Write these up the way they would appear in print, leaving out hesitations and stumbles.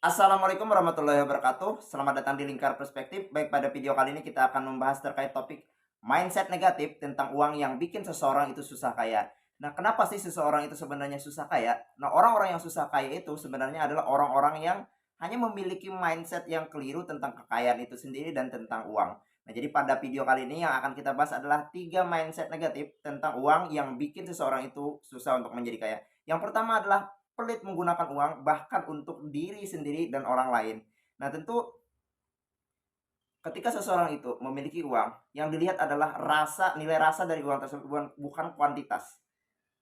Assalamualaikum warahmatullahi wabarakatuh. Selamat datang di Lingkar Perspektif. Baik, pada video kali ini kita akan membahas terkait topik mindset negatif tentang uang yang bikin seseorang itu susah kaya. Nah, kenapa sih seseorang itu sebenarnya susah kaya? Nah, orang-orang yang susah kaya itu sebenarnya adalah orang-orang yang hanya memiliki mindset yang keliru tentang kekayaan itu sendiri dan tentang uang. Nah, jadi pada video kali ini yang akan kita bahas adalah tiga mindset negatif tentang uang yang bikin seseorang itu susah untuk menjadi kaya. Yang pertama adalah pelit menggunakan uang bahkan untuk diri sendiri dan orang lain. Nah, tentu ketika seseorang itu memiliki uang, yang dilihat adalah nilai rasa dari uang tersebut, bukan kuantitas.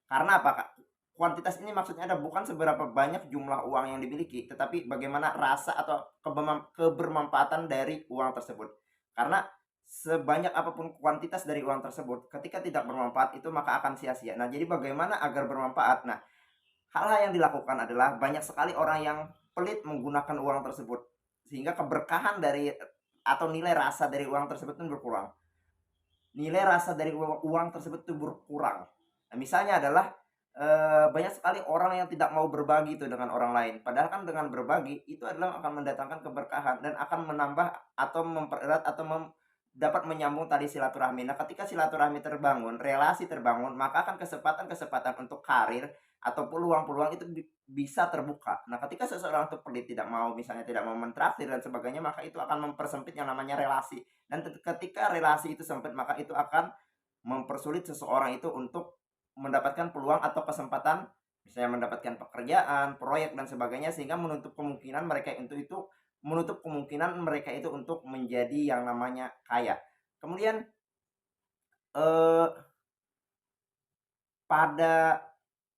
Karena apa, Kak? Kuantitas ini maksudnya ada bukan seberapa banyak jumlah uang yang dimiliki, tetapi bagaimana rasa atau kebermanfaatan dari uang tersebut. Karena sebanyak apapun kuantitas dari uang tersebut, ketika tidak bermanfaat itu maka akan sia-sia. Nah, jadi bagaimana agar bermanfaat? Nah, hal-hal yang dilakukan adalah banyak sekali orang yang pelit menggunakan uang tersebut, sehingga keberkahan dari atau nilai rasa dari uang tersebut pun berkurang. Nilai rasa dari uang tersebut itu berkurang. Nah, misalnya adalah banyak sekali orang yang tidak mau berbagi itu dengan orang lain. Padahal kan dengan berbagi itu adalah akan mendatangkan keberkahan dan akan menambah atau mempererat atau dapat menyambung tali silaturahmi. Nah, ketika silaturahmi terbangun, relasi terbangun, maka akan kesempatan-kesempatan untuk karir atau peluang-peluang itu bisa terbuka. Nah, ketika seseorang itu pelit, tidak mau, misalnya tidak mau mentraktir dan sebagainya, maka itu akan mempersempit yang namanya relasi. Dan ketika relasi itu sempit, maka itu akan mempersulit seseorang itu untuk mendapatkan peluang atau kesempatan, misalnya mendapatkan pekerjaan, proyek dan sebagainya, sehingga menutup kemungkinan mereka itu untuk menjadi yang namanya kaya. Kemudian eh, pada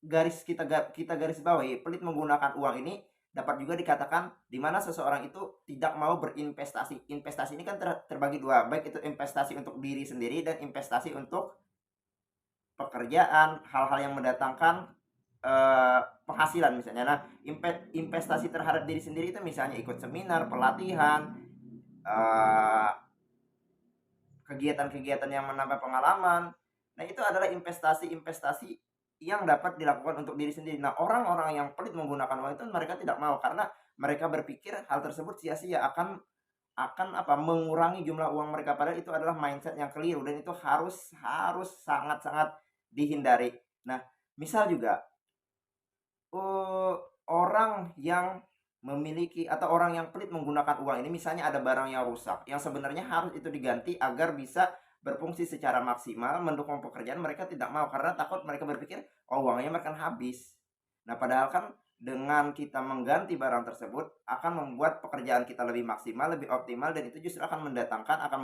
kita garis bawahi, pelit menggunakan uang ini dapat juga dikatakan di mana seseorang itu tidak mau berinvestasi. Investasi ini kan terbagi dua, baik itu investasi untuk diri sendiri dan investasi untuk pekerjaan, hal-hal yang mendatangkan penghasilan misalnya. Nah, investasi terhadap diri sendiri itu misalnya ikut seminar, pelatihan, eh, kegiatan-kegiatan yang menambah pengalaman. Nah, itu adalah investasi-investasi yang dapat dilakukan untuk diri sendiri. Nah, orang-orang yang pelit menggunakan uang itu mereka tidak mau karena mereka berpikir hal tersebut sia-sia, akan apa, mengurangi jumlah uang mereka, padahal itu adalah mindset yang keliru dan itu harus harus sangat-sangat dihindari. Nah, misal juga orang yang memiliki atau orang yang pelit menggunakan uang ini, misalnya ada barang yang rusak yang sebenarnya harus itu diganti agar bisa berfungsi secara maksimal mendukung pekerjaan, mereka tidak mau karena takut, mereka berpikir oh uangnya akan habis. Nah, padahal kan dengan kita mengganti barang tersebut akan membuat pekerjaan kita lebih maksimal, lebih optimal, dan itu justru akan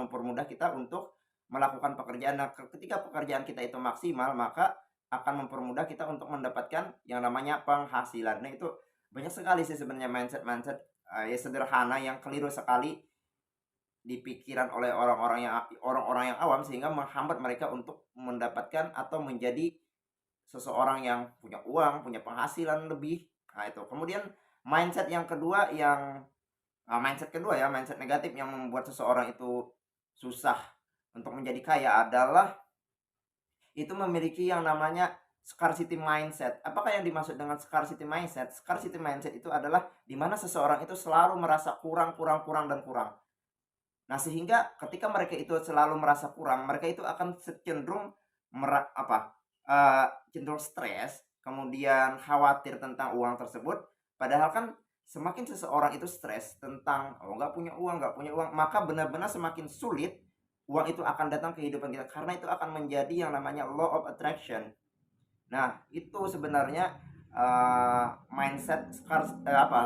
mempermudah kita untuk melakukan pekerjaan. Nah, ketika pekerjaan kita itu maksimal, maka akan mempermudah kita untuk mendapatkan yang namanya penghasilan. Nah, itu banyak sekali sih sebenarnya mindset-mindset ya sederhana yang keliru sekali di pikiran oleh orang-orang yang awam, sehingga menghambat mereka untuk mendapatkan atau menjadi seseorang yang punya uang, punya penghasilan lebih. Nah, itu. Kemudian mindset kedua ya, mindset negatif yang membuat seseorang itu susah untuk menjadi kaya adalah itu memiliki yang namanya scarcity mindset. Apakah yang dimaksud dengan scarcity mindset? Scarcity mindset itu adalah di mana seseorang itu selalu merasa kurang, kurang, kurang, dan kurang. Nah, sehingga ketika mereka itu selalu merasa kurang, mereka itu akan cenderung cenderung stres, kemudian khawatir tentang uang tersebut. Padahal kan semakin seseorang itu stres tentang oh nggak punya uang, maka benar-benar semakin sulit uang itu akan datang ke kehidupan kita, karena itu akan menjadi yang namanya law of attraction. Nah, itu sebenarnya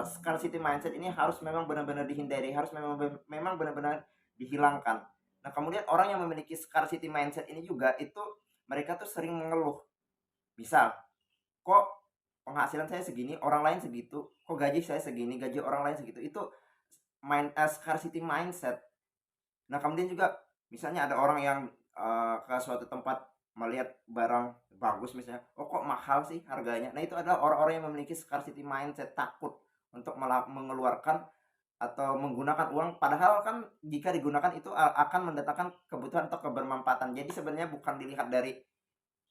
scarcity mindset ini harus memang benar-benar dihindari, harus memang benar-benar dihilangkan. Nah, kemudian orang yang memiliki scarcity mindset ini juga itu mereka tuh sering mengeluh. Misal, kok penghasilan saya segini, orang lain segitu, kok gaji saya segini, gaji orang lain segitu. Itu scarcity mindset. Nah, kemudian juga misalnya ada orang yang ke suatu tempat melihat barang bagus misalnya, oh kok mahal sih harganya. Nah, itu adalah orang-orang yang memiliki scarcity mindset, takut untuk mengeluarkan atau menggunakan uang, padahal kan jika digunakan itu akan mendatangkan kebutuhan atau kebermanfaatan. Jadi sebenarnya bukan dilihat dari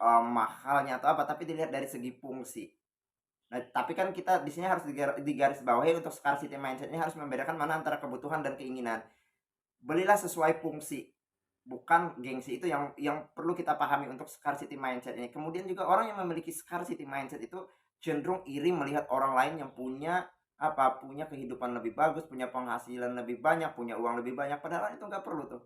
mahalnya atau apa, tapi dilihat dari segi fungsi. Nah, tapi kan kita di sini harus digarisbawahi untuk scarcity mindset ini harus membedakan mana antara kebutuhan dan keinginan. Belilah sesuai fungsi, bukan gengsi. Itu yang perlu kita pahami untuk scarcity mindset ini. Kemudian juga orang yang memiliki scarcity mindset itu cenderung iri melihat orang lain yang punya punya kehidupan lebih bagus, punya penghasilan lebih banyak, punya uang lebih banyak, padahal itu nggak perlu tuh.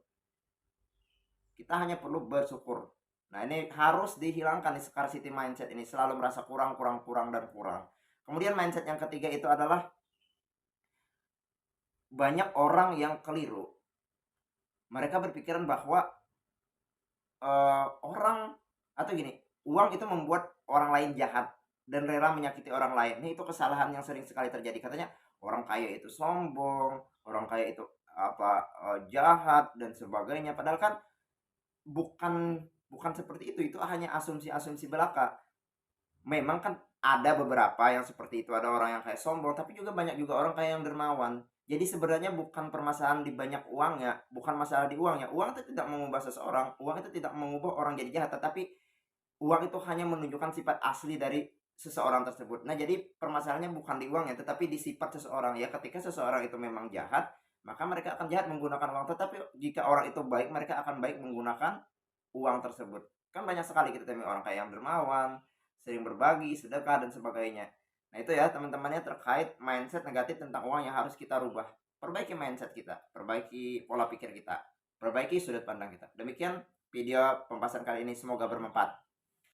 Kita hanya perlu bersyukur. Nah, ini harus dihilangkan di scarcity mindset ini, selalu merasa kurang, kurang, kurang, dan kurang. Kemudian mindset yang ketiga itu adalah banyak orang yang keliru. Mereka berpikiran bahwa orang atau gini, uang itu membuat orang lain jahat dan rela menyakiti orang lain. Ini itu kesalahan yang sering sekali terjadi. Katanya orang kaya itu sombong, orang kaya itu jahat dan sebagainya. Padahal kan bukan bukan seperti itu hanya asumsi-asumsi belaka. Memang kan ada beberapa yang seperti itu, ada orang yang kayak sombong, tapi juga banyak juga orang kayak yang dermawan. Jadi sebenarnya bukan permasalahan di banyak uangnya, bukan masalah di uangnya. Uang itu tidak mengubah seseorang, uang itu tidak mengubah orang jadi jahat, tetapi uang itu hanya menunjukkan sifat asli dari seseorang tersebut. Nah, jadi permasalahannya bukan di uangnya, tetapi di sifat seseorang. Ya, ketika seseorang itu memang jahat, maka mereka akan jahat menggunakan uang. Tetapi jika orang itu baik, mereka akan baik menggunakan uang tersebut. Kan banyak sekali kita temui orang kayak yang dermawan, sering berbagi, sedekah, dan sebagainya. Nah, itu ya teman-temannya terkait mindset negatif tentang uang yang harus kita rubah. Perbaiki mindset kita, perbaiki pola pikir kita, perbaiki sudut pandang kita. Demikian video pembahasan kali ini, semoga bermanfaat.